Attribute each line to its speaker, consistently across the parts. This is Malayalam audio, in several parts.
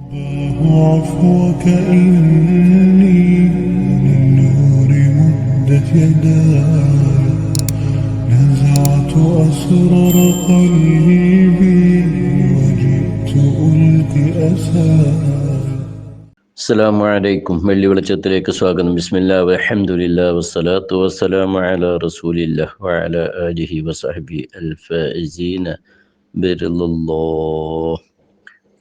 Speaker 1: عفوك إني للنور مدت يداي نزعت أسرار قلبي وجئت ألقي أساي.
Speaker 2: അസ്സലാമു അലൈക്കും. വെള്ളി വെളിച്ചത്തിലേക്ക് സ്വാഗതം. ബിസ്മില്ലാ വൽഹംദുലില്ലാ വസ്സലാത്തു വസ്സലാമു അലാ റസൂലില്ലാ വഅലാ ആലിഹി വസഹ്ബി അൽ ഫായിസീന ബിറില്ലാഹ്.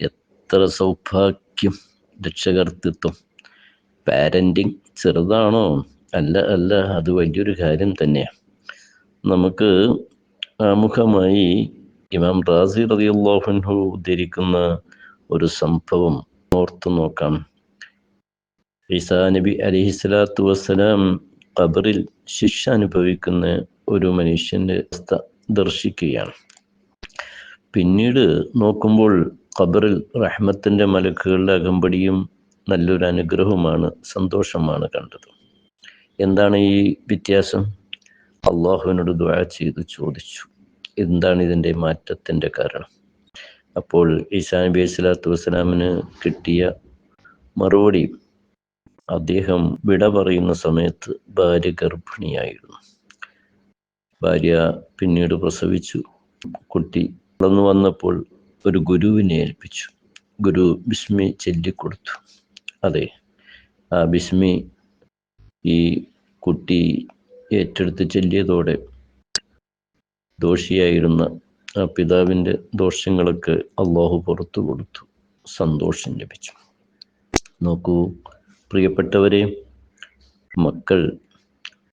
Speaker 2: എത്ര സൗഭാഗ്യം! രക്ഷകർത്തൃത്വം, പാരൻറ്റിങ് ചെറുതാണോ? അല്ല, അത് വലിയൊരു കാര്യം തന്നെയാണ്. നമുക്ക് ആമുഖമായി ഇമാം റാസി റളിയല്ലാഹു അൻഹു ഉദ്ധരിക്കുന്ന ഒരു സംഭവം ഓർത്തു നോക്കാം. ഈസാ നബി അലൈഹിസ്സലാത്തു വസ്സലാം ഖബറിൽ ശിക്ഷ അനുഭവിക്കുന്ന ഒരു മനുഷ്യൻ്റെ അവസ്ഥ ദർശിക്കുകയാണ്. പിന്നീട് നോക്കുമ്പോൾ ഖബറിൽ റഹ്മത്തിൻ്റെ മലക്കുകളുടെ അകമ്പടിയും നല്ലൊരു അനുഗ്രഹവുമാണ്, സന്തോഷമാണ് കണ്ടത്. എന്താണ് ഈ വ്യത്യാസം? അള്ളാഹുവിനോട് ദുആ ചെയ്ത് ചോദിച്ചു, എന്താണ് ഇതിൻ്റെ മാറ്റത്തിൻ്റെ കാരണം? അപ്പോൾ ഈസാ നബി അലൈഹിസ്സലാത്തു വസ്സലാമിന് കിട്ടിയ മറുപടി, അദ്ദേഹം വിട പറയുന്ന സമയത്ത് ഭാര്യ ഗർഭിണിയായിരുന്നു. ഭാര്യ പിന്നീട് പ്രസവിച്ചു. കുട്ടി വളർന്നു വന്നപ്പോൾ ഒരു ഗുരുവിനെ ഏൽപ്പിച്ചു. ഗുരു ബിസ്മി ചൊല്ലിക്കൊടുത്തു. അതെ, ആ ബിസ്മി ഈ കുട്ടി ഏറ്റെടുത്ത് ചൊല്ലിയതോടെ ദോഷിയായിരുന്ന ആ പിതാവിൻ്റെ ദോഷങ്ങളൊക്കെ അള്ളാഹു പുറത്തു കൊടുത്തു. സന്തോഷം ലഭിച്ചു. നോക്കൂ പ്രിയപ്പെട്ടവരെ, മക്കൾ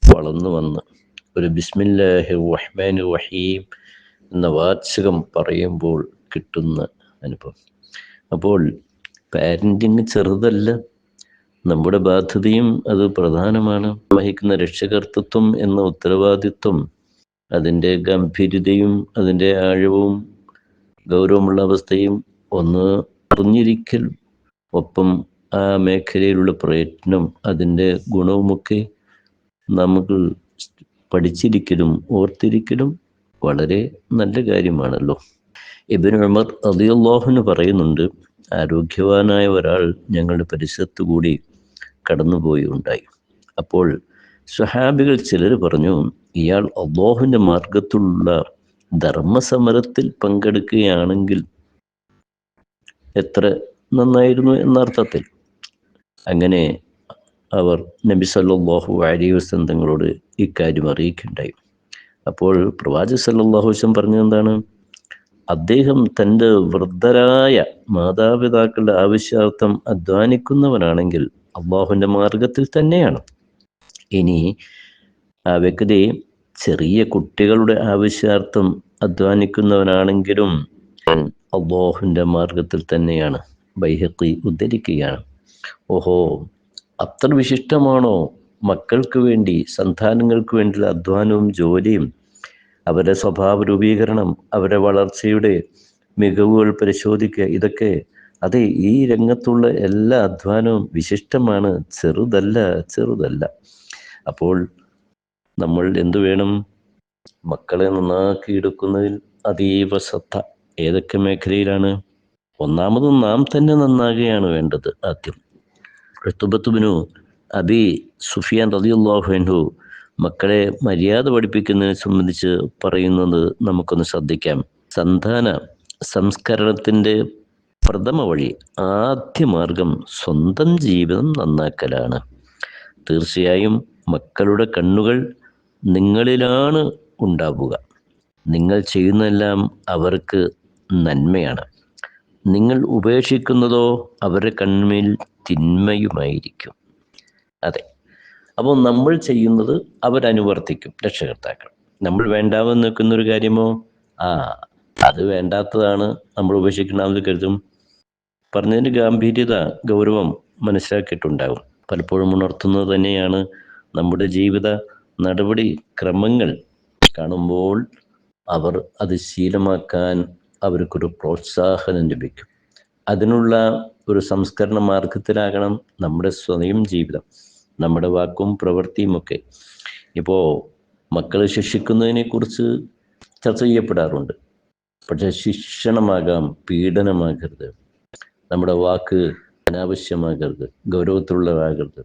Speaker 2: വളർന്നു വന്ന് ഒരു ബിസ്മില്ലാഹിർ റഹ്മാനിർ റഹീം എന്ന വാചകം പറയുമ്പോൾ കിട്ടുന്ന അനുഭവം. അപ്പോൾ പാരൻറ്റിങ് ചെറുതല്ല, നമ്മുടെ ബാധ്യതയും അത് പ്രധാനമാണ്. വഹിക്കുന്ന രക്ഷകർത്തൃത്വം എന്ന ഉത്തരവാദിത്വം, അതിൻ്റെ ഗംഭീരതയും അതിൻ്റെ ആഴവും ഗൗരവമുള്ള അവസ്ഥയും ഒന്ന് അറിഞ്ഞിരിക്കൽ, ഒപ്പം ആ മേഖലയിലുള്ള പ്രയത്നം, അതിൻ്റെ ഗുണവുമൊക്കെ നമുക്ക് പഠിച്ചിരിക്കലും ഓർത്തിരിക്കലും വളരെ നല്ല കാര്യമാണല്ലോ. ഇബ്നു ഉമർ റളിയല്ലാഹു അൻഹു പറയുന്നുണ്ട്, ആരോഗ്യവാനായ ഒരാൾ ഞങ്ങളുടെ പരിസരത്ത് കൂടി കടന്നുപോയുണ്ടായി. അപ്പോൾ സ്വഹാബികൾ ചിലർ പറഞ്ഞു, ഇയാൾ അല്ലാഹുവിൻ്റെ മാർഗത്തിലുള്ള ധർമ്മസമരത്തിൽ പങ്കെടുക്കുകയാണെങ്കിൽ എത്ര നന്നായിരുന്നു എന്നർത്ഥത്തിൽ. അങ്ങനെ അവർ നബി സല്ലല്ലാഹു അലൈഹി വസല്ലം തങ്ങളോട് ഇക്കാര്യം അറിയിക്കുകയുണ്ടായി. അപ്പോൾ പ്രവാചകൻ സല്ലല്ലാഹു അലൈഹി വസല്ലം പറഞ്ഞത് എന്താണ്? അദ്ദേഹം തൻ്റെ വൃദ്ധരായ മാതാപിതാക്കളുടെ ആവശ്യാർത്ഥം അധ്വാനിക്കുന്നവനാണെങ്കിൽ അള്ളാഹുവിൻ്റെ മാർഗത്തിൽ തന്നെയാണ്. ഇനി ആ വ്യക്തി ചെറിയ കുട്ടികളുടെ ആവശ്യാർത്ഥം അധ്വാനിക്കുന്നവനാണെങ്കിലും അള്ളാഹുവിൻ്റെ മാർഗത്തിൽ തന്നെയാണ്. ബൈഹഖി ഉദ്ധരിക്കുകയാണ്. ഓഹോ, അത്ര വിശിഷ്ടമാണോ മക്കൾക്ക് വേണ്ടി, സന്താനങ്ങൾക്ക് വേണ്ടിയുള്ള അധ്വാനവും ജോലിയും, അവരുടെ സ്വഭാവ രൂപീകരണം, അവരുടെ വളർച്ചയുടെ മികവുകൾ പരിശോധിക്കുക, ഇതൊക്കെ അതെ, ഈ രംഗത്തുള്ള എല്ലാ അധ്വാനവും വിശിഷ്ടമാണ്, ചെറുതല്ല. അപ്പോൾ നമ്മൾ എന്തു വേണം? മക്കളെ നന്നാക്കിയെടുക്കുന്നതിൽ അതീവ ശ്രദ്ധ. ഏതൊക്കെ മേഖലയിലാണ്? ഒന്നാമത് നാം തന്നെ നന്നാകുകയാണ് വേണ്ടത്. ആദ്യം ഉത്ബത്ത് ബിനു അബി സുഫിയാൻ റളിയല്ലാഹു അൻഹു മക്കളെ മര്യാദ പഠിപ്പിക്കുന്നതിനെ സംബന്ധിച്ച് പറയുന്നത് നമുക്കൊന്ന് ശ്രദ്ധിക്കാം. സന്താന സംസ്കരണത്തിൻ്റെ പ്രഥമ വഴി, ആദ്യ മാർഗം സ്വന്തം ജീവിതം നന്നാക്കലാണ്. തീർച്ചയായും മക്കളുടെ കണ്ണുകൾ നിങ്ങളിലാണ് ഉണ്ടാവുക. നിങ്ങൾ ചെയ്യുന്നതെല്ലാം അവർക്ക് നന്മയാണ്. നിങ്ങൾ ഉപേക്ഷിക്കുന്നതോ അവരുടെ കണ്ണിൽ തിന്മയുമായിരിക്കും. അതെ, അപ്പോൾ നമ്മൾ ചെയ്യുന്നത് അവരനുവർത്തിക്കും, രക്ഷകർത്താക്കൾ. നമ്മൾ വേണ്ടാമെന്ന് നിൽക്കുന്നൊരു കാര്യമോ, അത് വേണ്ടാത്തതാണ്, നമ്മൾ ഉപേക്ഷിക്കണമെന്ന് കരുതും. പറഞ്ഞതിൻ്റെ ഗാംഭീര്യത, ഗൗരവം മനസ്സിലാക്കിയിട്ടുണ്ടാകും. പലപ്പോഴും ഉണർത്തുന്നത് തന്നെയാണ്. നമ്മുടെ ജീവിത നടപടി ക്രമങ്ങൾ കാണുമ്പോൾ അവർ അത് ശീലമാക്കാൻ അവർക്കൊരു പ്രോത്സാഹനം ലഭിക്കും. അതിനുള്ള ഒരു സംസ്കരണ മാർഗത്തിലാകണം നമ്മുടെ സ്വയം ജീവിതം, നമ്മുടെ വാക്കും പ്രവൃത്തിയുമൊക്കെ. ഇപ്പോൾ മക്കളെ ശിക്ഷിക്കുന്നതിനെക്കുറിച്ച് ചർച്ച ചെയ്യപ്പെടാറുണ്ട്. പക്ഷേ ശിക്ഷണമാകാം, പീഡനമാകരുത്. നമ്മുടെ വാക്ക് അനാവശ്യമാകരുത്, ഗൗരവത്തിലുള്ളതാകരുത്,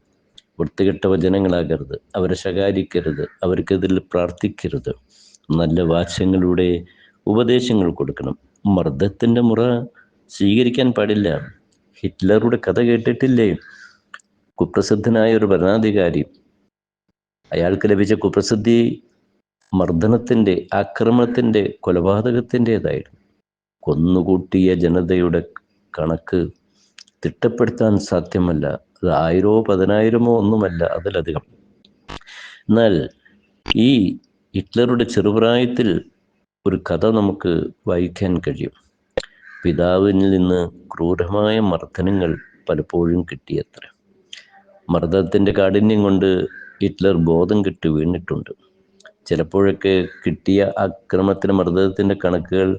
Speaker 2: വൃത്തികെട്ട വചനങ്ങളാകരുത്, അവരെ ശകാരിക്കരുത്, അവർക്കെതിൽ പ്രാർത്ഥിക്കരുത്. നല്ല വാച്യങ്ങളുടെ ഉപദേശങ്ങൾ കൊടുക്കണം. മർദ്ദത്തിൻ്റെ മുറ സ്വീകരിക്കാൻ പാടില്ല. ഹിറ്റ്ലറുടെ കഥ കേട്ടിട്ടില്ലേ? കുപ്രസിദ്ധനായ ഒരു ഭരണാധികാരി, അയാൾക്ക് ലഭിച്ച കുപ്രസിദ്ധി മർദ്ദനത്തിൻ്റെ, ആക്രമണത്തിൻ്റെ, കൊലപാതകത്തിൻ്റെതായിരുന്നു. കൊന്നുകൂട്ടിയ ജനതയുടെ കണക്ക് തിട്ടപ്പെടുത്താൻ സാധ്യമല്ല. അത് 1000 10,000 ഒന്നുമല്ല, അതിലധികം. എന്നാൽ ഈ ഹിറ്റ്ലറുടെ ചെറുപ്രായത്തിൽ ഒരു കഥ നമുക്ക് വായിക്കാൻ കഴിയും. പിതാവിൽ നിന്ന് ക്രൂരമായ മർദ്ദനങ്ങൾ പലപ്പോഴും കിട്ടിയത്ര. മർദ്ദനത്തിൻ്റെ കാഠിന്യം കൊണ്ട് ഹിറ്റ്ലർ ബോധം കെട്ട് വീണിട്ടുണ്ട്. ചിലപ്പോഴൊക്കെ കിട്ടിയ ആക്രമണത്തിന്, മർദ്ദനത്തിൻ്റെ കണക്കുകൾ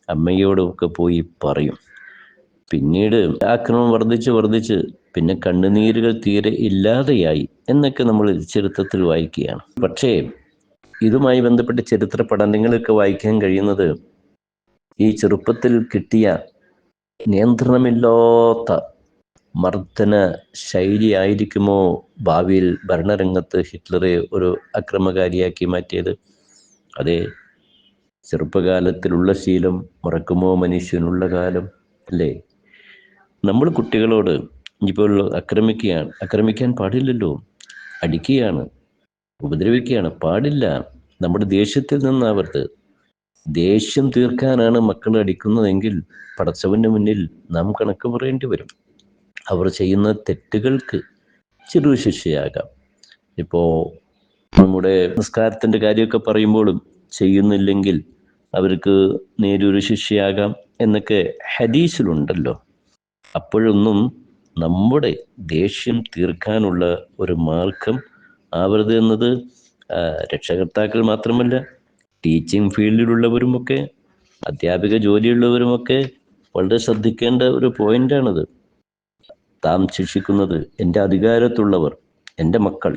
Speaker 2: അമ്മയോടൊക്കെ പോയി പറയും. പിന്നീട് ആക്രമണം വർദ്ധിച്ച് പിന്നെ കണ്ണുനീരുകൾ തീരെ ഇല്ലാതെയായി എന്നൊക്കെ നമ്മൾ ചരിത്രത്തിൽ വായിക്കുകയാണ്. പക്ഷേ ഇതുമായി ബന്ധപ്പെട്ട ചരിത്ര പഠനങ്ങളൊക്കെ വായിക്കാൻ കഴിയുന്നത് ഈ ചെറുപ്പത്തിൽ കിട്ടിയ നിയന്ത്രണമില്ലാത്ത മർദ്ദന ശൈലി ആയിരിക്കുമോ ഭാവിയിൽ ഭരണരംഗത്ത് ഹിറ്റ്ലറെ ഒരു അക്രമകാരിയാക്കി മാറ്റിയത്? അതെ, ചെറുപ്പകാലത്തിലുള്ള ശീലം മറക്കുമോ മനുഷ്യനുള്ള കാലം, അല്ലേ? നമ്മൾ കുട്ടികളോട് ഇപ്പോൾ ആക്രമിക്കാൻ പാടില്ലല്ലോ, അടിക്കുകയാണ്, ഉപദ്രവിക്കുകയാണ്, പാടില്ല. നമ്മുടെ ദേഷ്യത്തിൽ നിന്നാവരുത്. ദേഷ്യം തീർക്കാനാണ് മക്കൾ അടിക്കുന്നതെങ്കിൽ പടച്ചവൻ്റെ മുന്നിൽ നാം കണക്ക് പറയേണ്ടി വരും. അവർ ചെയ്യുന്ന തെറ്റുകൾക്ക് ചെറു ശിക്ഷയാകാം. ഇപ്പോൾ നമ്മുടെ നിസ്കാരത്തിൻ്റെ കാര്യമൊക്കെ പറയുമ്പോഴും ചെയ്യുന്നില്ലെങ്കിൽ അവർക്ക് നേരൊരു ശിക്ഷയാകാം എന്നൊക്കെ ഹദീസിലുണ്ടല്ലോ. അപ്പോഴൊന്നും നമ്മുടെ ദേഷ്യം തീർക്കാനുള്ള ഒരു മാർഗം ആവരുത് എന്നത് രക്ഷകർത്താക്കൾ മാത്രമല്ല, ടീച്ചിങ് ഫീൽഡിലുള്ളവരുമൊക്കെ, അധ്യാപിക ജോലിയുള്ളവരുമൊക്കെ വളരെ ശ്രദ്ധിക്കേണ്ട ഒരു പോയിൻ്റാണത്. താൻ ശിക്ഷിക്കുന്നത് എൻ്റെ അധികാരത്തുള്ളവർ, എൻ്റെ മക്കൾ,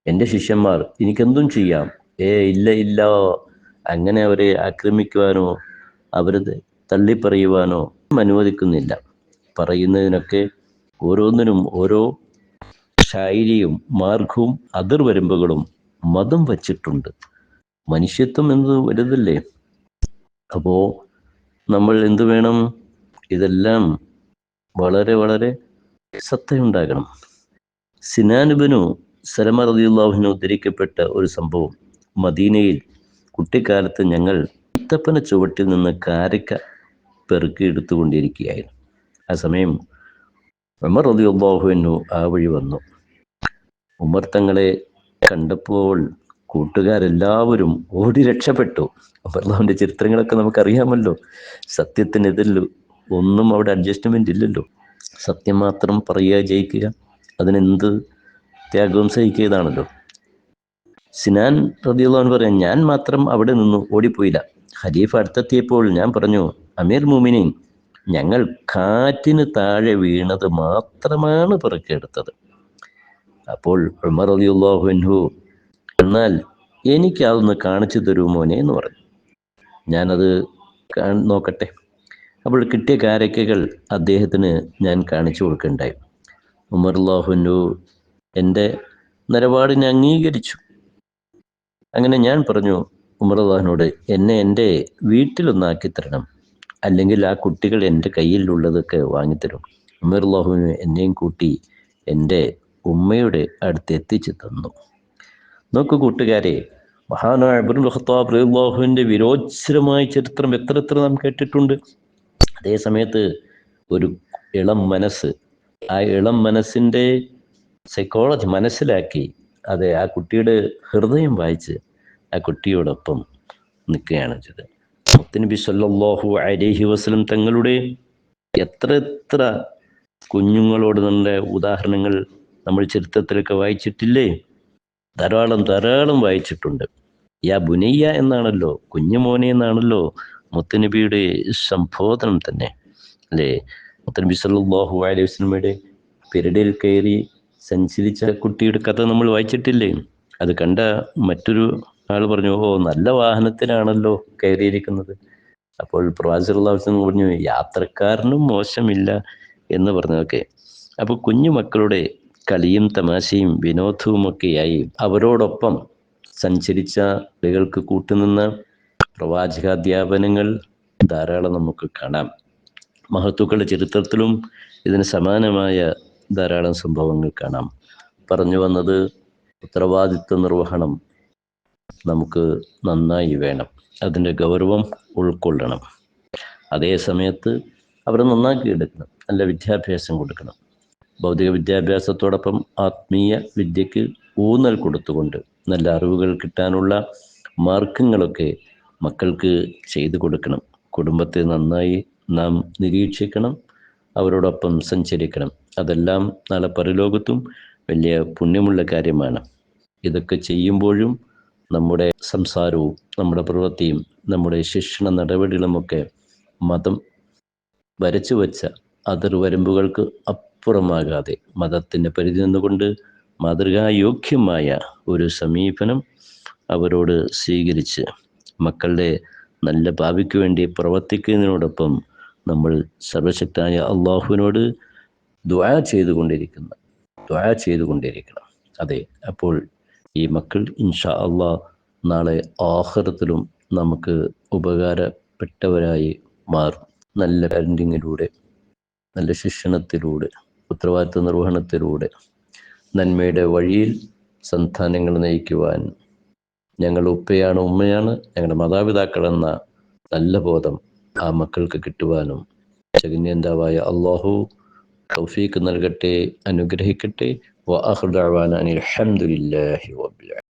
Speaker 2: എൻ്റെ ശിഷ്യന്മാർ, എനിക്കെന്തും ചെയ്യാം, ഇല്ല, അങ്ങനെ അവരെ ആക്രമിക്കുവാനോ അവരെ തള്ളിപ്പറയുവാനോ അനുവദിക്കുന്നില്ല. പറയുന്നതിനൊക്കെ ഓരോന്നിനും ഓരോ ശൈലിയും മാർഗവും അതിർവരമ്പുകളും മതം വച്ചിട്ടുണ്ട്. മനുഷ്യത്വം എന്നത് വലുതല്ലേ? അപ്പോൾ നമ്മൾ എന്തു വേണം? ഇതെല്ലാം വളരെ വളരെ ശ്രദ്ധയുണ്ടാകണം. സിനാൻ ഇബ്നു സലമ റളിയല്ലാഹു അൻഹു ഉദ്ധരിക്കപ്പെട്ട ഒരു സംഭവം. മദീനയിൽ കുട്ടിക്കാലത്ത് ഞങ്ങൾ ഈത്തപ്പന ചുവട്ടിൽ നിന്ന് കാരക്ക പെറുക്കി എടുത്തുകൊണ്ടിരിക്കുകയായിരുന്നു. ആ സമയം ഉമർ റളിയല്ലാഹു അൻഹു ആ വഴി വന്നു. ഉമർ തങ്ങളെ കണ്ടപ്പോൾ കൂട്ടുകാരെല്ലാവരും ഓടി രക്ഷപ്പെട്ടു. ഉമർലാവിൻ്റെ ചരിത്രങ്ങളൊക്കെ നമുക്കറിയാമല്ലോ. സത്യത്തിനെതിരിൽ ഒന്നും അവിടെ അഡ്ജസ്റ്റ്മെൻ്റ് ഇല്ലല്ലോ. സത്യം മാത്രം പറയുക, ജയിക്കുക, അതിനെന്ത് ത്യാഗവും സഹിക്കുകയാണല്ലോ. സിനാൻ റളിയല്ലാഹു അൻഹു പറയാം, ഞാൻ മാത്രം അവിടെ നിന്നു, ഓടിപ്പോയില്ല. ഖലീഫ അടുത്തെത്തിയപ്പോൾ ഞാൻ പറഞ്ഞു, അമീർ മുഅ്മിനീൻ, ഞങ്ങൾ കാറ്റിന് താഴെ വീണത് മാത്രമാണ് പെറുക്കിയെടുത്തത്. അപ്പോൾ ഉമർ റളിയല്ലാഹു അൻഹു, എന്നാൽ എനിക്ക് അതൊന്ന് കാണിച്ചു തരൂ മോനെ എന്ന് പറഞ്ഞു. ഞാനത് നോക്കട്ടെ. അപ്പോൾ കിട്ടിയ കാരക്കകൾ അദ്ദേഹത്തിന് ഞാൻ കാണിച്ചു കൊടുക്കുകയുണ്ടായി. ഉമർ റളിയല്ലാഹു അൻഹു എൻ്റെ നിലപാടിനെ അംഗീകരിച്ചു. അങ്ങനെ ഞാൻ പറഞ്ഞു ഉമർ റളിയല്ലാഹുവിനോട്, എന്നെ എൻ്റെ വീട്ടിലൊന്നാക്കി തരണം, അല്ലെങ്കിൽ ആ കുട്ടികൾ എൻ്റെ കയ്യിലുള്ളതൊക്കെ വാങ്ങിത്തരും. ഉമർ റളിയല്ലാഹു അൻഹു എന്നെയും കൂട്ടി എൻ്റെ ഉമ്മയുടെ അടുത്ത് എത്തിച്ചു തന്നു. നോക്കൂ കൂട്ടുകാരെ, മഹാനായ ഇബ്നുൽ ഖത്താബ് റളിയല്ലാഹുവിൻ്റെ വിരോചനമായ ചരിത്രം എത്ര നാം കേട്ടിട്ടുണ്ട്. അതേ സമയത്ത് ഒരു ഇളം മനസ്സ്, ആ ഇളം മനസ്സിൻ്റെ സൈക്കോളജി മനസ്സിലാക്കി, അതെ, ആ കുട്ടിയുടെ ഹൃദയം വായിച്ച് ആ കുട്ടിയോടൊപ്പം നിൽക്കുകയാണ് ചെയ്തത്. മുത്തുനബി സല്ലല്ലാഹു അലൈഹി വസല്ലം തങ്ങളുടെ എത്ര കുഞ്ഞുങ്ങളോട് നല്ല ഉദാഹരണങ്ങൾ നമ്മൾ ചരിത്രത്തിലൊക്കെ വായിച്ചിട്ടില്ലേ? ധാരാളം വായിച്ചിട്ടുണ്ട്. യാ ബുനയ്യ എന്നാണല്ലോ, കുഞ്ഞുമോനെ എന്നാണല്ലോ മുത്തുനബിയുടെ സംബോധനം തന്നെ, അല്ലേ? മുത്തുനബി സല്ലല്ലാഹു അലൈഹി വസല്ലമയുടെ പെരടിയിൽ കയറി സഞ്ചരിച്ച കുട്ടിയുടെ കഥ നമ്മൾ വായിച്ചിട്ടില്ലേ? അത് കണ്ട മറ്റൊരു ആൾ പറഞ്ഞു, നല്ല വാഹനത്തിലാണല്ലോ കയറിയിരിക്കുന്നത്. അപ്പോൾ പ്രവാചകർ പറഞ്ഞു, യാത്രക്കാരനും മോശമില്ല, എന്ന് പറഞ്ഞതൊക്കെ. അപ്പോൾ കുഞ്ഞു മക്കളുടെ കളിയും തമാശയും വിനോദവുമൊക്കെയായി അവരോടൊപ്പം സഞ്ചരിച്ച ആളുകൾക്ക് കൂട്ടുനിന്ന പ്രവാചകാധ്യാപനങ്ങൾ ധാരാളം നമുക്ക് കാണാം. മഹത്തുക്കളുടെ ചരിത്രത്തിലും ഇതിന് സമാനമായ ധാരാളം സംഭവങ്ങൾ കാണാം. പറഞ്ഞു വന്നത്, ഉത്തരവാദിത്വ നിർവഹണം നമുക്ക് നന്നായി വേണം, അതിൻ്റെ ഗൗരവം ഉൾക്കൊള്ളണം. അതേ സമയത്ത് അവരെ നന്നാക്കിയെടുക്കണം, നല്ല വിദ്യാഭ്യാസം കൊടുക്കണം. ഭൗതിക വിദ്യാഭ്യാസത്തോടൊപ്പം ആത്മീയ വിദ്യക്ക് ഊന്നൽ കൊടുത്തുകൊണ്ട് നല്ല അറിവുകൾ കിട്ടാനുള്ള മാർഗങ്ങളൊക്കെ മക്കൾക്ക് ചെയ്തു കൊടുക്കണം. കുടുംബത്തെ നന്നായി നാം നിരീക്ഷിക്കണം, അവരോടൊപ്പം സഞ്ചരിക്കണം. അതെല്ലാം നാളെ പരലോകത്തും വലിയ പുണ്യമുള്ള കാര്യമാണ്. ഇതൊക്കെ ചെയ്യുമ്പോഴും നമ്മുടെ സംസാരവും നമ്മുടെ പ്രവൃത്തിയും നമ്മുടെ ശിക്ഷണ നടപടികളുമൊക്കെ മതം വരച്ചു വച്ച അതിർവരമ്പുകൾക്ക് അപ്പുറമാകാതെ മതത്തിൻ്റെ പരിധി നിന്നുകൊണ്ട് മാതൃകായോഗ്യമായ ഒരു സമീപനം അവരോട് സ്വീകരിച്ച് മക്കളുടെ നല്ല ഭാവിക്ക് വേണ്ടി പ്രവർത്തിക്കുന്നതിനോടൊപ്പം നമ്മൾ സർവശക്തനായ അള്ളാഹുവിനോട് ദുആ ചെയ്തുകൊണ്ടിരിക്കണം. അതെ, അപ്പോൾ ഈ മക്കൾ ഇൻഷാ അള്ളാഹ് നാളെ ആഖിറത്തിലും നമുക്ക് ഉപകാരപ്പെട്ടവരായി മാറും. നല്ല പാരൻറ്റിങ്ങിലൂടെ, നല്ല ശിക്ഷണത്തിലൂടെ, ഉത്തരവാദിത്വ നിർവഹണത്തിലൂടെ നന്മയുടെ വഴിയിൽ സന്താനങ്ങൾ നയിക്കുവാൻ ഞങ്ങൾ ഉപ്പയാണ്, ഉമ്മയാണ്, ഞങ്ങളുടെ മാതാപിതാക്കളെന്ന നല്ല ബോധം ആ മക്കൾക്ക് കിട്ടുവാനും ജഗന്യന്താവായ അല്ലാഹു തൗഫീഖ് നൽകട്ടെ, അനുഗ്രഹിക്കട്ടെ. വആഖിറു ദഅ്വാനാ അനിൽ ഹംദുലില്ലാഹി റബ്ബിൽ ആലമീൻ.